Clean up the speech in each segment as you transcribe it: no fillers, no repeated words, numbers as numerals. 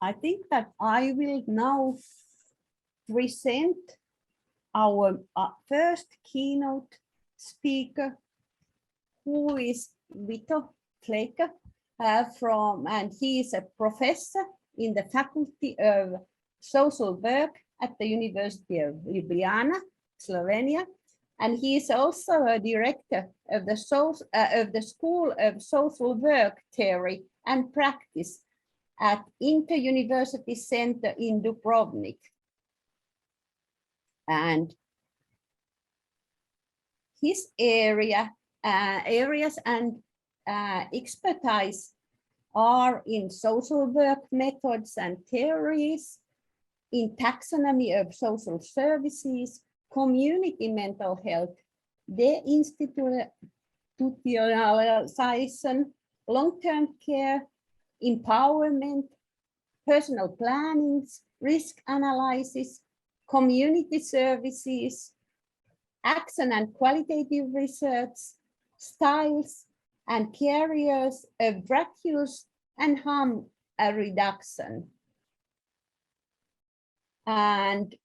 I think that I will now present our first keynote speaker, who is Vito Flaker, and he is a professor in the Faculty of Social Work at the University of Ljubljana, Slovenia, and he is also a director of the School of Social Work Theory and Practice at Inter-University Center in Dubrovnik. And his areas and expertise are in social work methods and theories, in taxonomy of social services, community mental health, deinstitutionalization, long-term care, empowerment, personal planning, risk analysis, community services, action and qualitative research, styles and carriers of drug use and harm reduction. And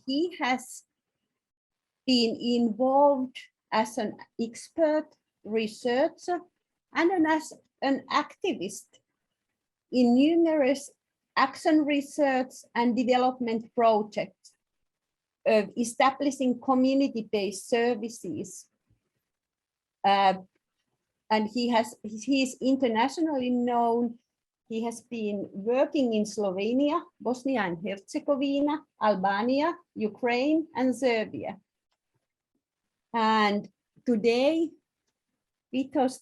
he has been involved as an expert researcher and as an activist in numerous action research and development projects of establishing community-based services. And he is internationally known. He has been working in Slovenia, Bosnia and Herzegovina, Albania, Ukraine, and Serbia. And today, Vito's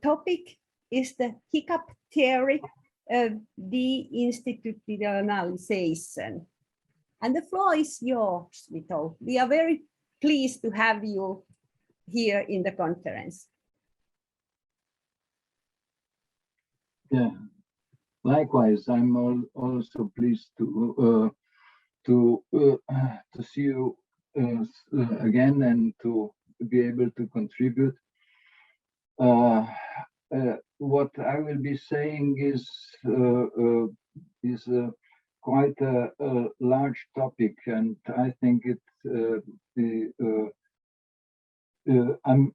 topic is the Hiccup theory of deinstitutionalization. And the floor is yours, Vito. We are very pleased to have you here in the conference. Yeah, likewise, I'm also pleased to see you again and to be able to contribute. What I will be saying is quite a large topic, and I think I'm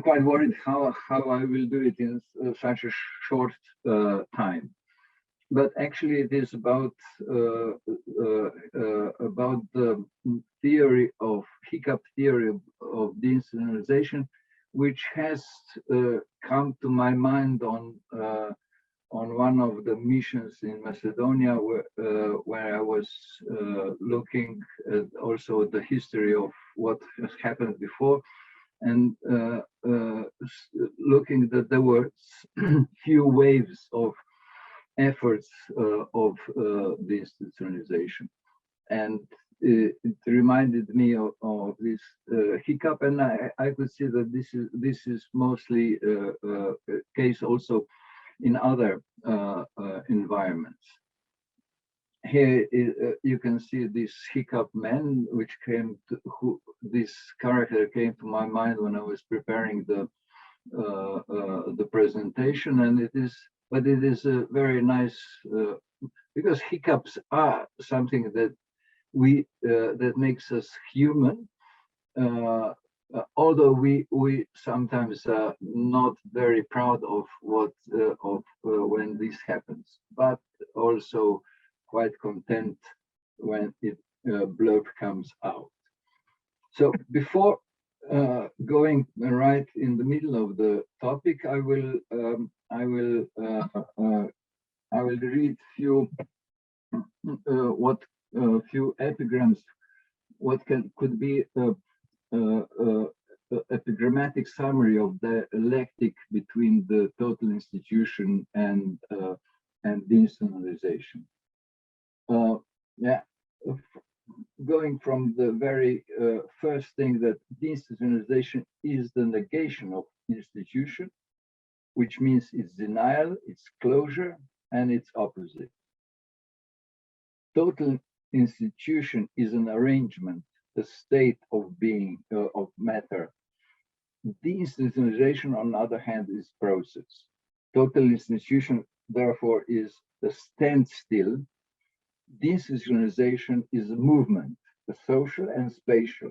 quite worried how I will do it in such a short time. But actually, it is about the theory of Hiccup theory of deinstitutionalization, which has come to my mind on one of the missions in Macedonia, where I was looking at also the history of what has happened before, and looking that there were few waves of efforts of deinstitutionalization, and it reminded me of this Hiccup, and I could see that this is mostly a case also in other environments. Here you can see this Hiccup man, which this character came to my mind when I was preparing the presentation, and it is a very nice because hiccups are something that that makes us human. Although we sometimes are not very proud of when this happens, but also quite content when it blurb comes out. So before going right in the middle of the topic, I will read few few epigrams. What could be epigrammatic summary of the dialectic between the total institution and deinstitutionalization. Going from the very first thing, that deinstitutionalization is the negation of institution, which means its denial, its closure, and its opposite. Total institution is an arrangement, the state of being, of matter. Deinstitutionalization, on the other hand, is process. Total institution therefore, is a standstill. Deinstitutionalization is a movement, a social and spatial.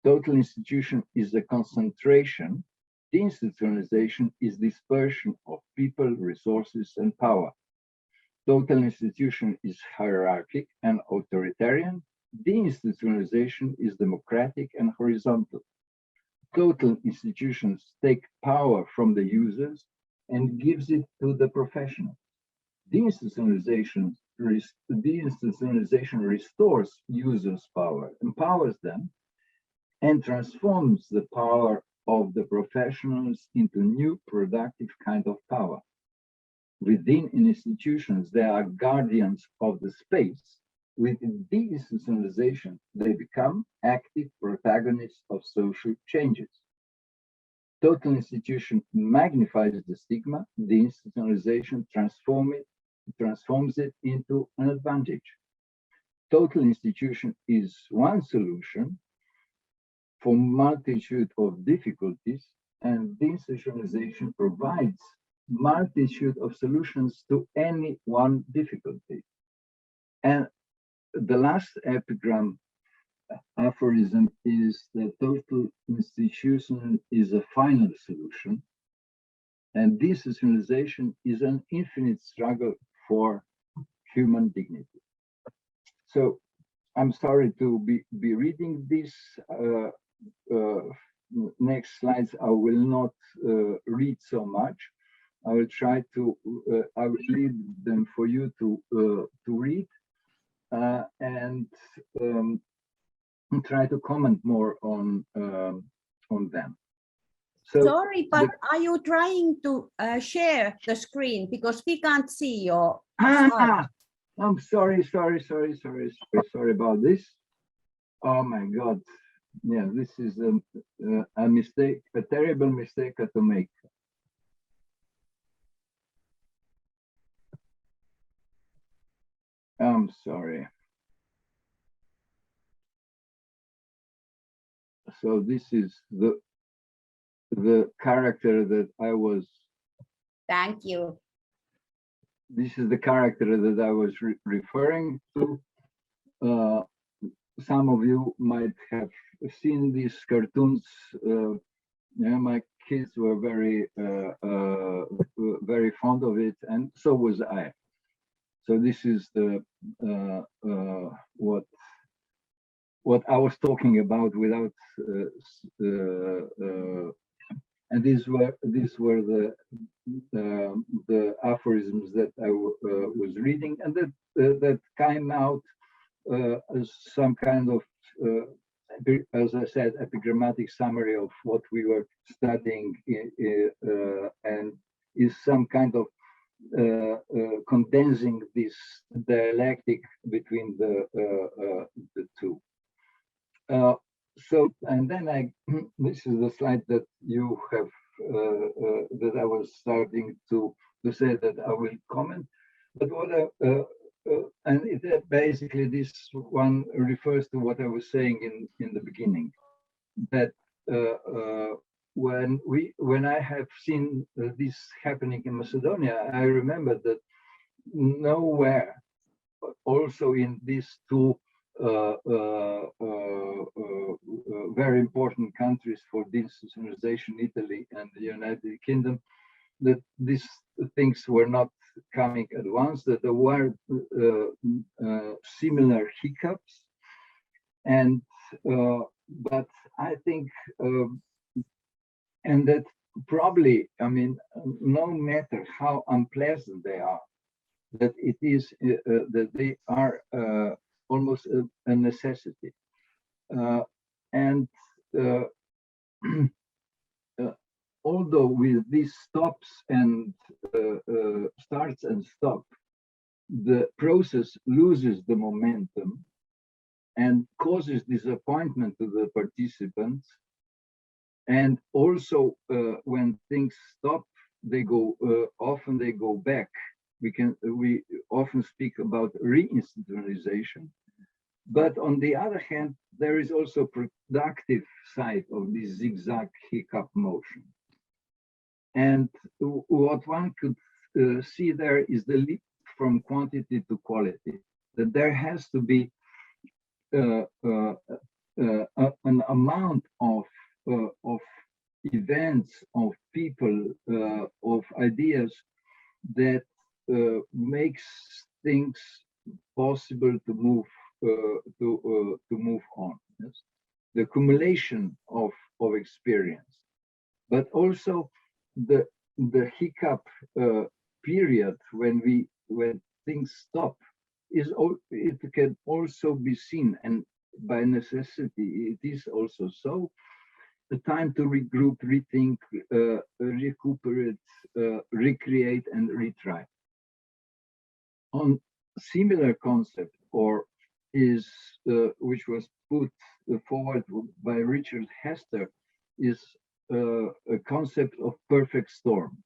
Total institution is a concentration. Deinstitutionalization is dispersion of people, resources, and power. Total institution is hierarchic and authoritarian. Deinstitutionalization is democratic and horizontal. Total institutions take power from the users and gives it to the professionals. Deinstitutionalization restores users' power, empowers them, and transforms the power of the professionals into new productive kind of power. Within institutions, they are guardians of the space. With deinstitutionalization, they become active protagonists of social changes. Total institution magnifies the stigma. Deinstitutionalization transforms it into an advantage. Total institution is one solution for multitude of difficulties, and deinstitutionalization provides multitude of solutions to any one difficulty. And the last epigram aphorism is that total institution is a final solution, and deinstitutionalization is an infinite struggle for human dignity. So I'm sorry to be reading this. Next slides, I will not read so much. I will try to, I will leave them for you to read and try to comment more on them. So, sorry, but are you trying to share the screen because we can't see your slide? I'm sorry about this. Oh my God. Yeah, this is a mistake, a terrible mistake to make. I'm sorry. So this is the character that I was. Thank you. This is the character that I was referring to. Some of you might have seen these cartoons. Yeah, my kids were very fond of it, and so was I. So this is the what I was talking about without, and these were the aphorisms that I was reading, and that came out as some kind of, as I said, epigrammatic summary of what we were studying, and is some kind of condensing this dialectic between the two. So, and then this is the slide that you have, that I was starting to say that I will comment, but what and basically this one refers to what I was saying in the beginning, that when I have seen this happening in Macedonia, I remember that nowhere, also in these two very important countries for deinstitutionalization, Italy and the United Kingdom, that these things were not coming at once, that there were similar hiccups, and but I think, and that probably, I mean, no matter how unpleasant they are, that it is that they are almost a necessity, and although with these stops and starts and stop, the process loses the momentum and causes disappointment to the participants. And also when things stop, they go, often they go back. We often speak about reinstitutionalization. But on the other hand, there is also productive side of this zigzag hiccup motion. And what one could see there is the leap from quantity to quality, that there has to be an amount of events, of people, of ideas that makes things possible to move on. Yes? The accumulation of experience, but also the hiccup period when things stop it can also be seen, and by necessity it is also so, the time to regroup, rethink, recuperate, recreate, and retry. On similar concept, or is which was put forward by Richard Hester, is a concept of perfect storm.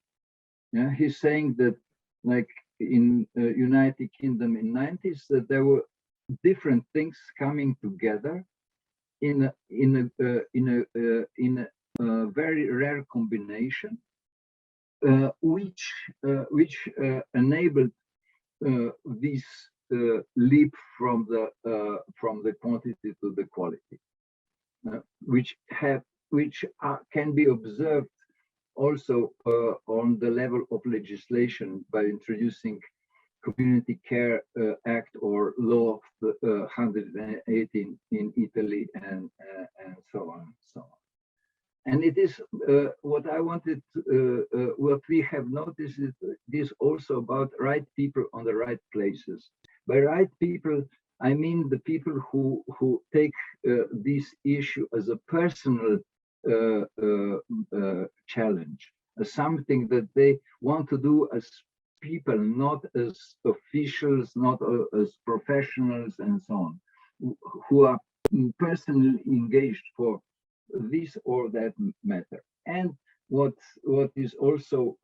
Yeah, he's saying that, like in United Kingdom in 90s, that there were different things coming together in a very rare combination, which enabled this leap from the quantity to the quality, which can be observed also on the level of legislation by introducing Community Care Act or Law of 118 in Italy, and so on and so on. And it is what I wanted, what we have noticed is this also about right people on the right places. By right people, I mean the people who take this issue as a personal challenge, as something that they want to do as people, not as officials, not as professionals, and so on, who are personally engaged for this or that matter. And what is also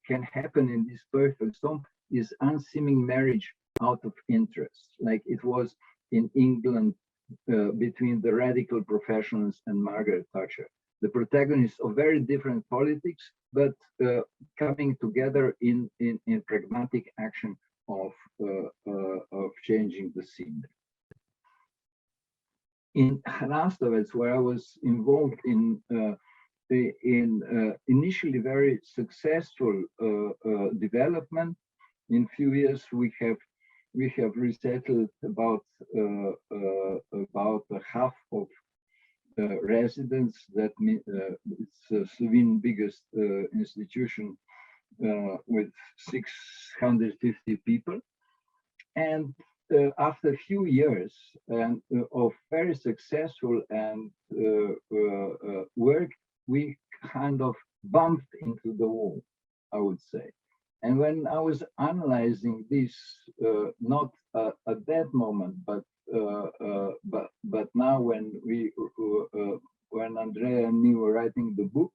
can happen in this perfect storm is unseeming marriage out of interest, like it was in England between the radical professionals and Margaret Thatcher, the protagonists of very different politics, but coming together in pragmatic action of changing the scene. In Hrastovets, where I was involved in initially very successful development, in few years we have resettled about half of residents. That means it's Slovenian biggest institution with 650 people, and after a few years and of very successful and work, we kind of bumped into the wall, I would say. And when I was analyzing this, not at that moment, but now when Andrea and me were writing the book,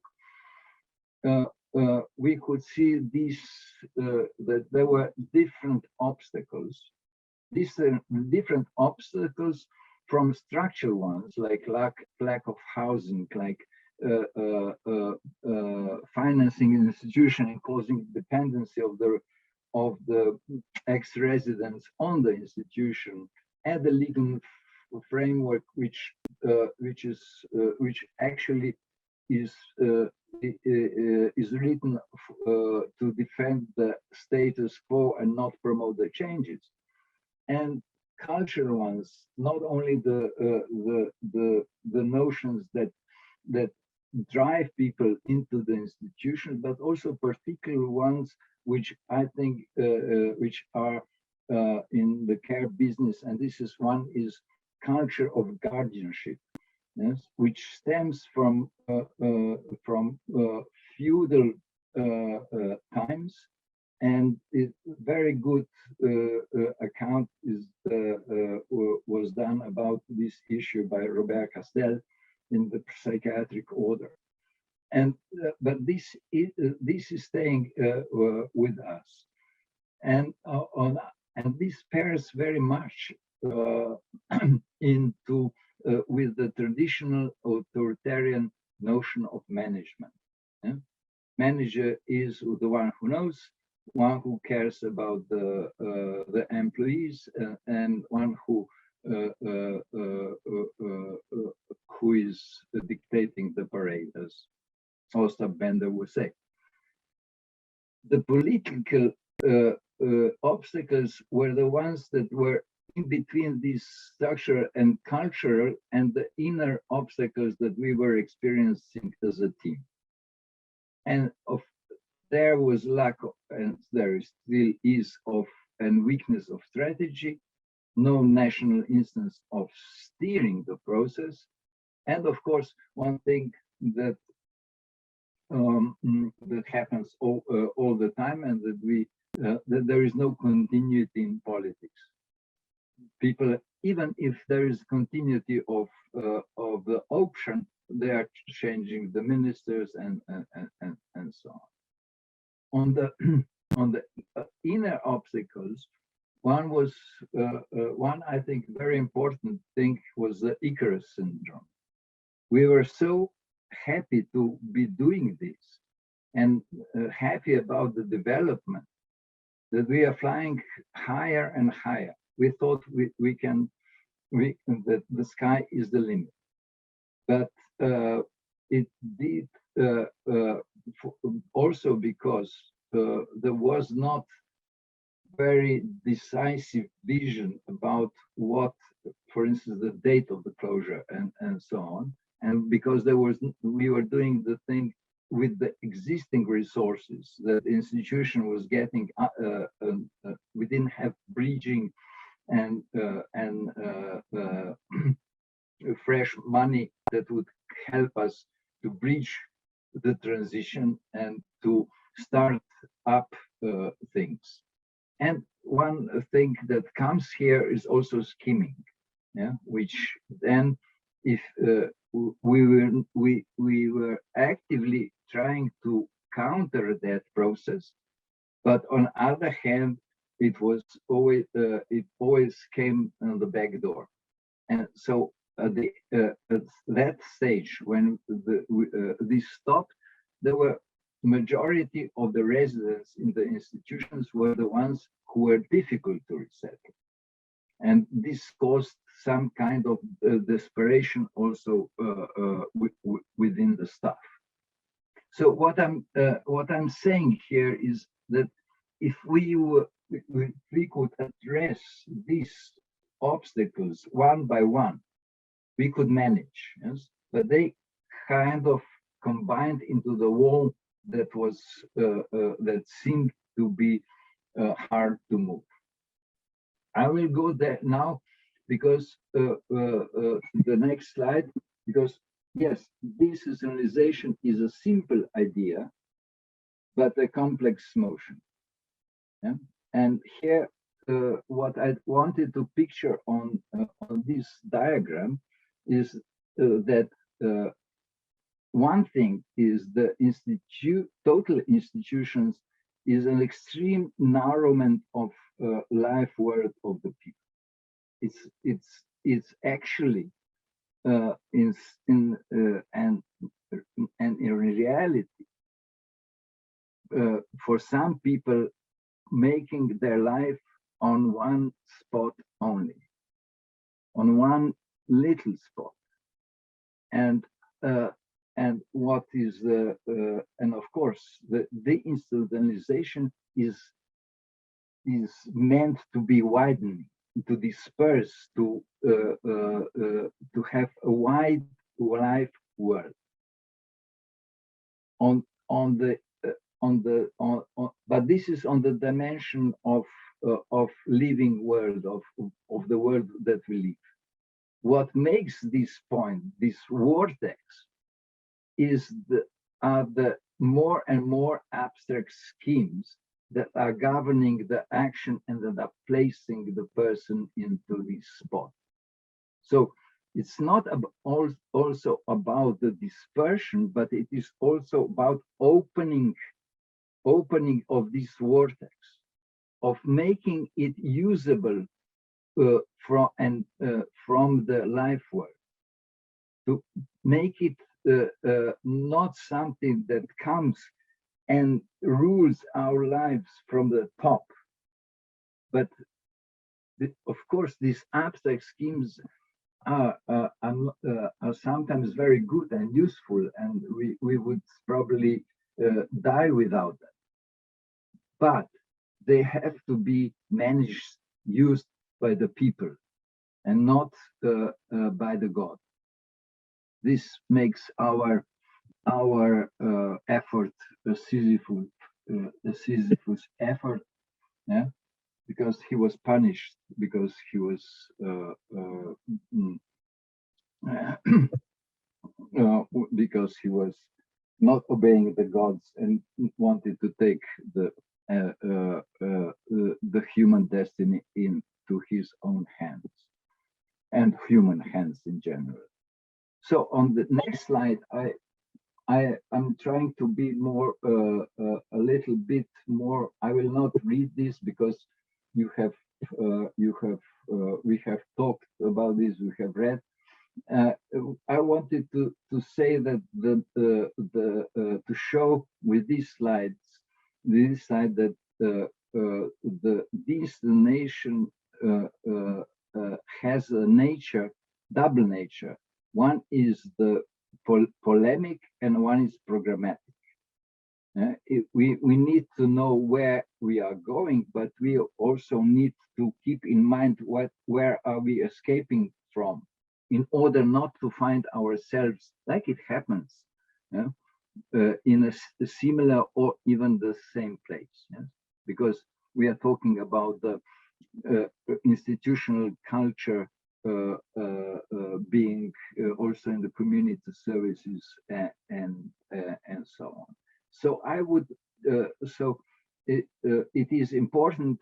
we could see this that there were different obstacles. These different obstacles, from structural ones like lack of housing, like financing an institution and causing dependency of the ex-residents on the institution, and the legal framework which actually is written to defend the status quo and not promote the changes. And cultural ones, not only the notions that drive people into the institution, but also particular ones which I think which are in the care business, and this is one is culture of guardianship, yes, which stems from feudal times. And a very good account was done about this issue by Robert Castel in the Psychiatric Order. And but this is staying with us, and this pairs very much into with the traditional authoritarian notion of management. Yeah? Manager is the one who knows one who cares about the employees, and one who is dictating the parade, as Ostap Bender would say. The political obstacles were the ones that were in between this structural and cultural and the inner obstacles that we were experiencing as a team. And there was lack of, and there still is, of and weakness of strategy, no national instance of steering the process, and of course, one thing that that happens all the time, and that there is no continuity in politics. People, even if there is continuity of the option, they are changing the ministers and so on. On the on the inner obstacles, one I think very important thing was the Icarus syndrome. We were so happy to be doing this and happy about the development that we are flying higher and higher. We thought that the sky is the limit, but it did also because there was not very decisive vision about what, for instance, the date of the closure and so on. And because we were doing the thing with the existing resources that the institution was getting, we didn't have bridging and fresh money that would help us to bridge the transition and to start up things. And one thing that comes here is also skimming, yeah, which then, if we were actively trying to counter that process, but on the other hand, it always came on the back door. And so at that stage, when this stopped, there were majority of the residents in the institutions were the ones who were difficult to resettle. And this caused some kind of desperation also within the staff. So what I'm saying here is that if we could address these obstacles one by one, we could manage, yes? But they kind of combined into the wall that was that seemed to be hard to move. I will go there now because the next slide, because yes, deinstitutionalization is a simple idea, but a complex motion. Yeah? And here, what I wanted to picture on this diagram is that one thing is the total institutions is an extreme narrowment of life worth of the people. It's actually in reality for some people making their life on one spot only, on one little spot, and what is and of course the deinstitutionalization is meant to be widening, to disperse, to have a wide life world but this is on the dimension of living world, of the world that we live. What makes this point, this vortex, is the more and more abstract schemes that are governing the action and that are placing the person into this spot. So it's not also about the dispersion, but it is also about opening of this vortex, of making it usable from the life world, to make it not something that comes and rules our lives from the top. But of course, these abstract schemes are sometimes very good and useful, and we would probably die without them. But they have to be managed, used by the people, and not by the God. This makes our effort a Sisyphus effort, yeah, because he was punished because he was because he was not obeying the gods and wanted to take the human destiny into his own hands and human hands in general. So on the next slide, I'm trying to be more a little bit more. I will not read this because we have talked about this. We have read. I wanted to say that to show with these slides, that the deinstitutionalization has a nature, double nature. One is the polemic and one is programmatic. We need to know where we are going, but we also need to keep in mind where are we escaping from, in order not to find ourselves, like it happens, in a similar or even the same place. Because we are talking about the institutional culture being also in the community services and so on. So I would, it is important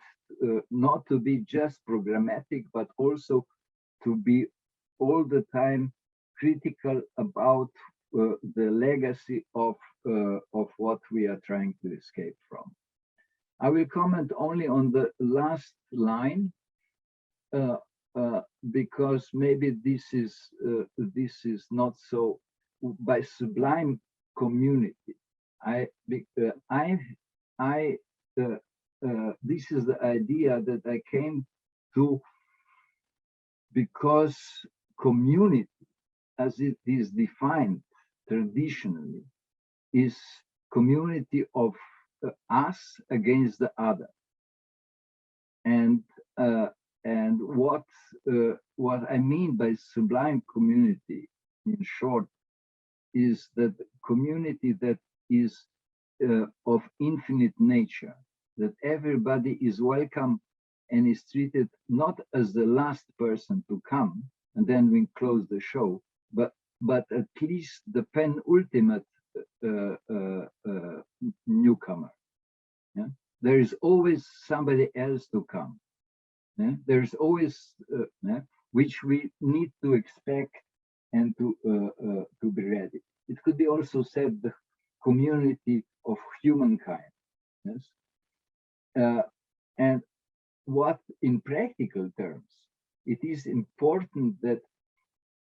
not to be just programmatic, but also to be all the time critical about the legacy of what we are trying to escape from. I will comment only on the last line because maybe this is not so. By sublime community, this is the idea that I came to, because community, as it is defined traditionally, is community of us against the other. And what I mean by sublime community, in short, is that community that is of infinite nature, that everybody is welcome and is treated not as the last person to come and then we close the show, but at least the penultimate newcomer. Yeah? There is always somebody else to come. Yeah? There is always which we need to expect and to be ready. It could be also said the community of humankind. Yes, and what in practical terms, it is important that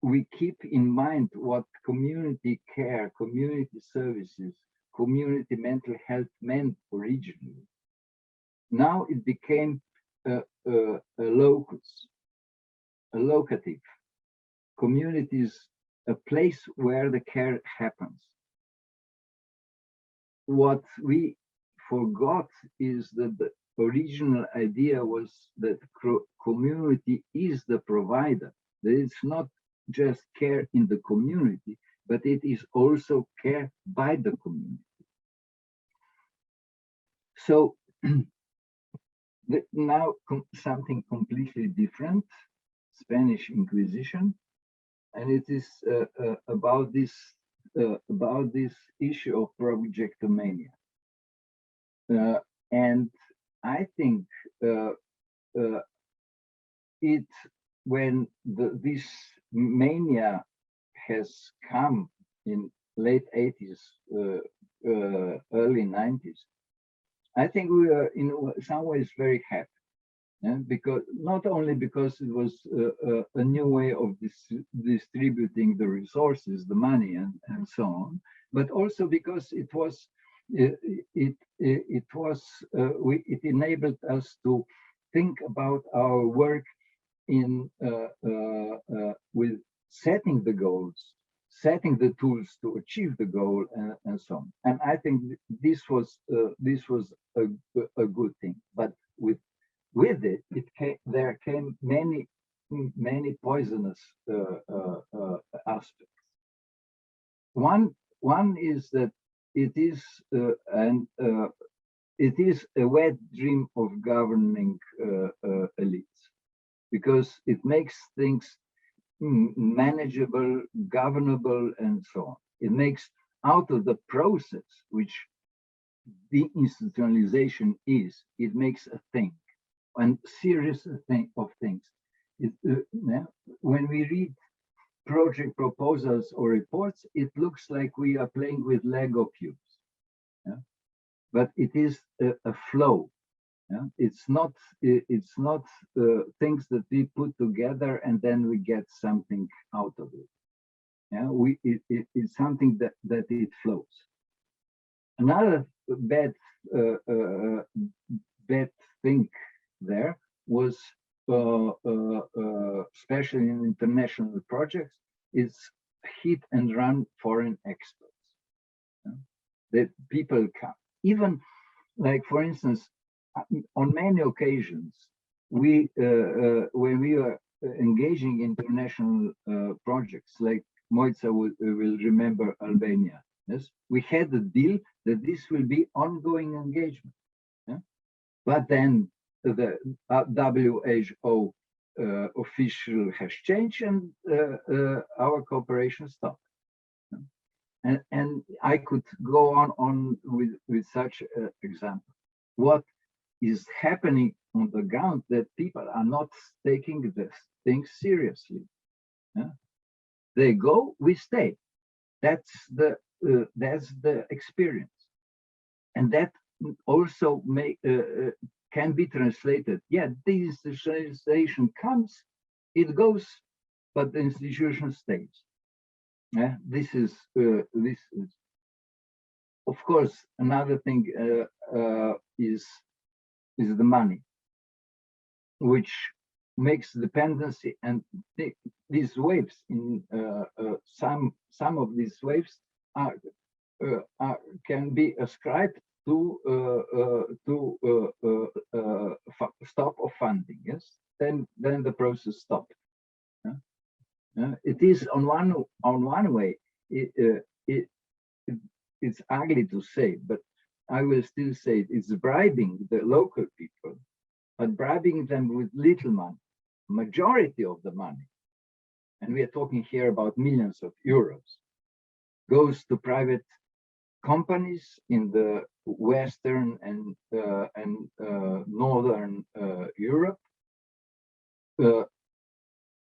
we keep in mind what community care, community services, community mental health meant originally. Now it became a locus, a locative. Community is a place where the care happens. What we forgot is that the original idea was that community is the provider. That it's not just care in the community, but it is also care by the community. So now something completely different, Spanish Inquisition, and it is about this issue of projectomania. And I think when this mania has come in late 80s, early 90s, I think we are in some ways very happy. Because not only because it was a new way of distributing the resources, the money, and so on, but also because it was it enabled us to think about our work in with setting the goals, setting the tools to achieve the goal, and so on. And I think this was a good thing. But with it, there came many poisonous aspects. One is that it is it is a wet dream of governing elites, because it makes things manageable, governable, and so on. It makes out of the process, which deinstitutionalization is, it makes a thing, and serious thing of things. When we read project proposals or reports, it looks like we are playing with Lego cubes. Yeah? But it is a flow. Yeah? It's not things that we put together and then we get something out of it. Yeah, it's something that it flows. Another bad thing there was, especially in international projects, is hit and run foreign experts. Yeah? That people come, even like, for instance, on many occasions, we when we are engaging in international projects, like Moitza will remember Albania. Yes, we had a deal that this will be ongoing engagement. Yeah? But then the WHO official has changed, and our cooperation stopped. And I could go on with such example. What is happening on the ground, that people are not taking this thing seriously. Yeah? They go, we stay. That's the experience, and that also can be translated. Yeah, deinstitutionalization comes, it goes, but the institution stays. Yeah, this is of course another thing is the money, which makes dependency, and these waves in some of these waves can be ascribed to stop of funding. Yes, then the process stopped. It is on one way. It's ugly to say, but I will still say it's bribing the local people, but bribing them with little money. Majority of the money, and we are talking here about millions of euros, goes to private companies in the Western and Northern Europe,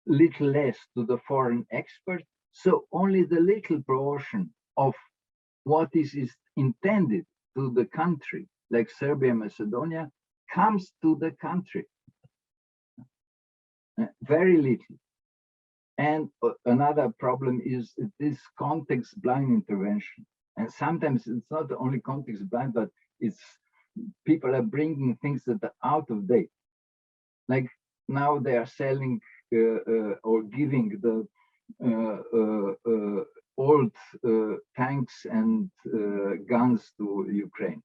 little less to the foreign expert. So only the little portion of what is intended to the country, like Serbia, Macedonia, comes to the country. Very little. And another problem is this context blind intervention. And sometimes it's not only context blind, but it's people are bringing things that are out of date. Like now they are selling or giving the old tanks and guns to Ukraine.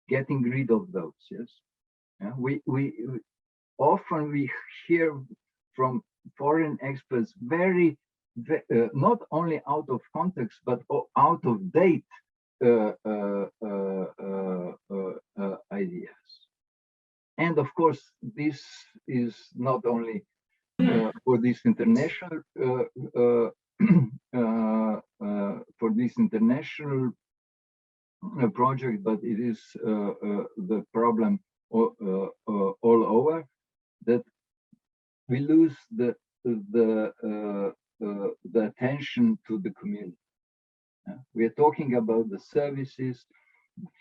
Getting rid of those, yes. We often hear from foreign experts very not only out of context but out of date ideas. And of course, this is not only for this international project, but it is the problem all over, that we lose the attention to the community. We are talking about the services,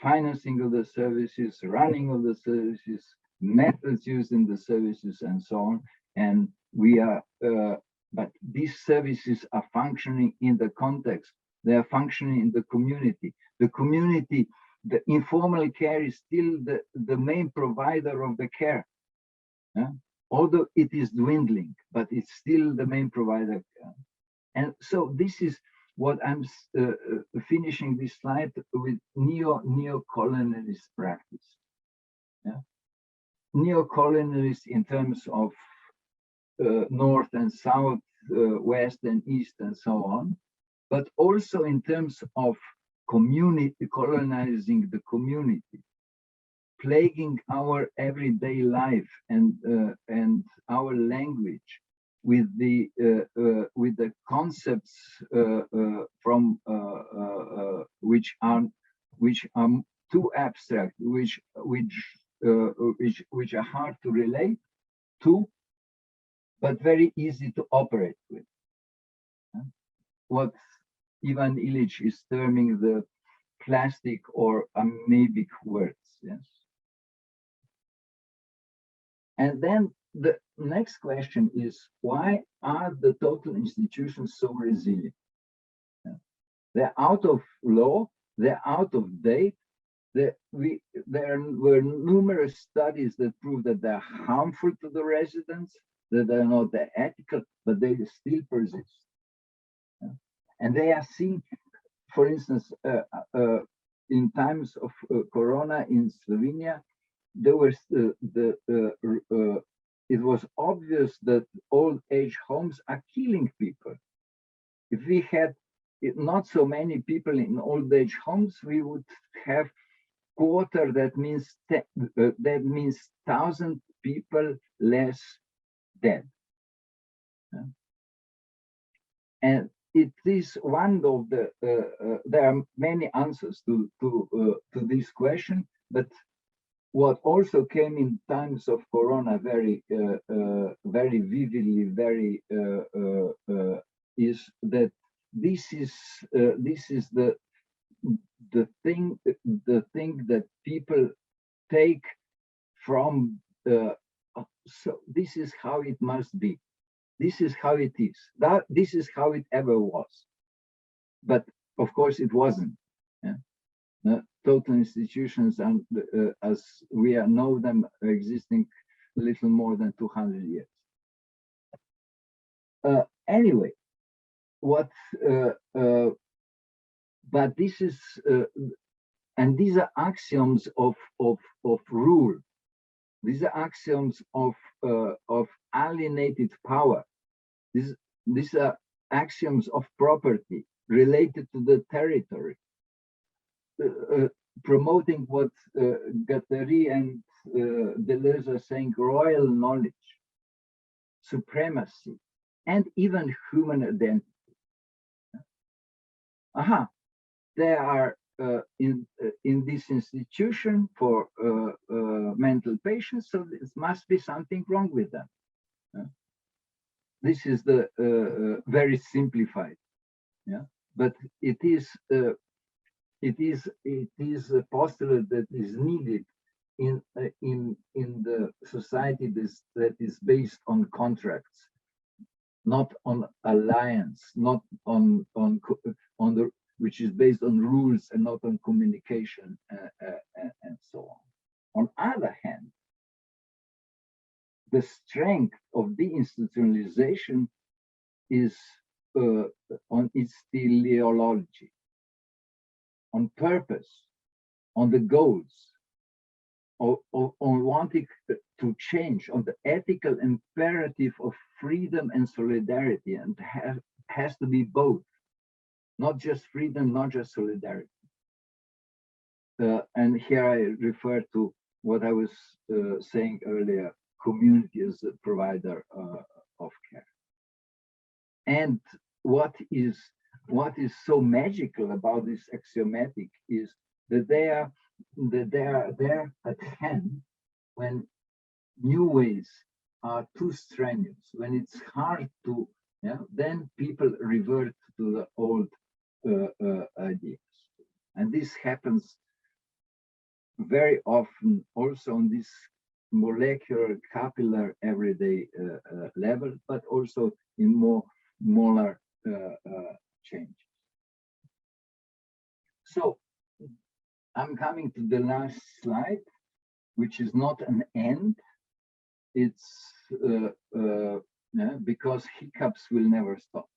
financing of the services, running of the services, methods used in the services, and so on. And we are, but these services are functioning in the context. They are functioning in the community. The community, the informal care is still the main provider of the care. Yeah? Although it is dwindling, but it's still the main provider. And so this is what I'm finishing this slide with neo-colonialist practice. Yeah? Neo-colonialist in terms of north and south, west and east, and so on, but also in terms of community, colonizing the community, plaguing our everyday life and our language with the concepts from which are too abstract, which are hard to relate to, but very easy to operate with. What Ivan Illich is terming the plastic or amoebic words. Yes. And then the next question is, why are the total institutions so resilient? They're out of law, they're out of date. There were numerous studies that prove that they're harmful to the residents, that they're not ethical, but they still persist. And they are seen, for instance, in times of Corona in Slovenia, there was it was obvious that old age homes are killing people. If we had not so many people in old age homes, we would have quarter, that means 1,000 people less dead. And it is one of the there are many answers to this question, but what also came in times of Corona very vividly, is that this is the thing that people take from. So this is how it must be. This is how it is. This is how it ever was. But of course, it wasn't. Yeah? Total institutions, and as we know them, are existing a little more than 200 years. Anyway, but this is, and these are axioms of rule. These are axioms of alienated power. These are axioms of property related to the territory, promoting what Guattari and Deleuze are saying: royal knowledge, supremacy, and even human identity. There are in this institution for mental patients, so there must be something wrong with them. This is the very simplified, but it is a postulate that is needed in the society that is based on contracts, not on alliance, not on the, which is based on rules and not on communication and so on. On the other hand, the strength of deinstitutionalization is on its teleology, on purpose, on the goals, on wanting to change, on the ethical imperative of freedom and solidarity, and has to be both. Not just freedom, not just solidarity. And here I refer to what I was saying earlier, community as a provider of care. And what is so magical about this axiomatic is that they are there at hand when new ways are too strenuous, when it's hard to, then people revert to the old ideas. And this happens very often also on this molecular, capillary, everyday level, but also in more molar changes. So I'm coming to the last slide, which is not an end. It's because hiccups will never stop.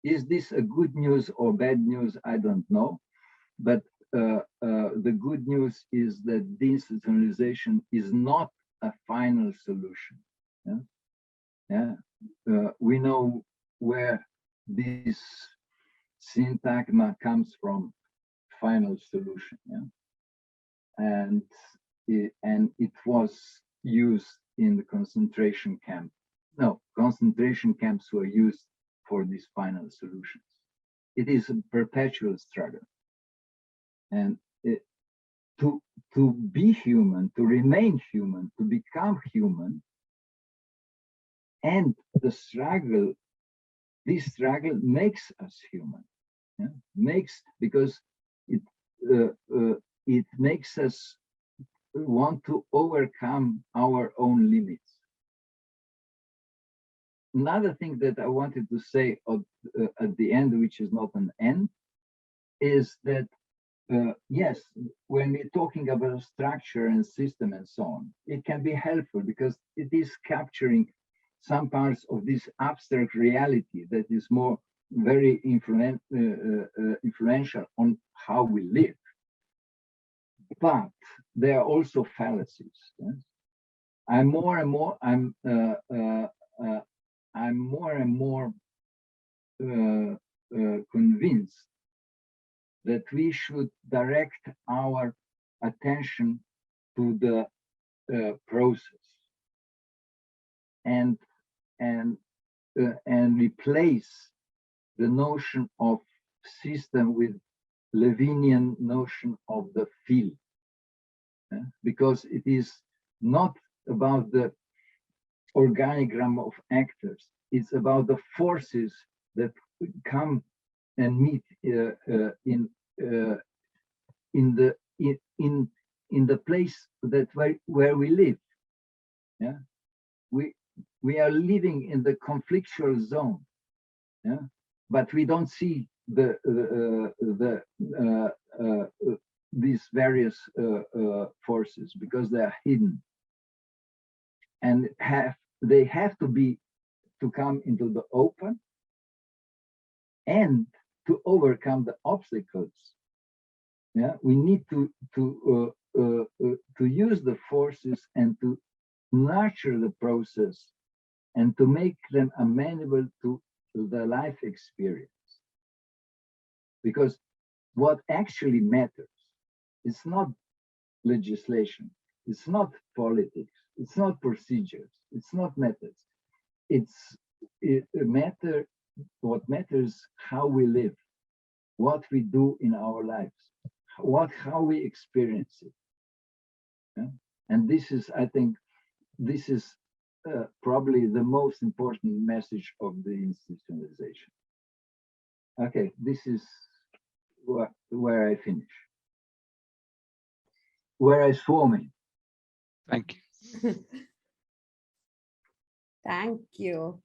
Is this a good news or bad news? I don't know. But the good news is that deinstitutionalization is not a final solution. We know where this syntagma comes from, final solution. And it was used in the concentration camp. No, concentration camps were used for these final solutions. It is a perpetual struggle. And to be human, to remain human, to become human, and this struggle makes us human. Because it makes us want to overcome our own limits. Another thing that I wanted to say at the end, which is not an end, is that yes, when we're talking about structure and system and so on, it can be helpful because it is capturing some parts of this abstract reality that is more very influential on how we live. But there are also fallacies. I'm more and more convinced that we should direct our attention to the process and replace the notion of system with Levinian notion of the field, because it is not about the organigram of actors, it's about the forces that come and meet in the place that where we live. We are living in the conflictual zone, but we don't see these various forces because they are hidden, and they have to come into the open and to overcome the obstacles. We need to use the forces and to nurture the process and to make them amenable to the life experience. Because what actually matters, it's not legislation, it's not politics, it's not procedures, it's not methods. What matters how we live, what we do in our lives, how we experience it. And this is, I think, this is probably the most important message of the institutionalization. Okay, this is where I finish. Where I swam in. Thank you. Thank you.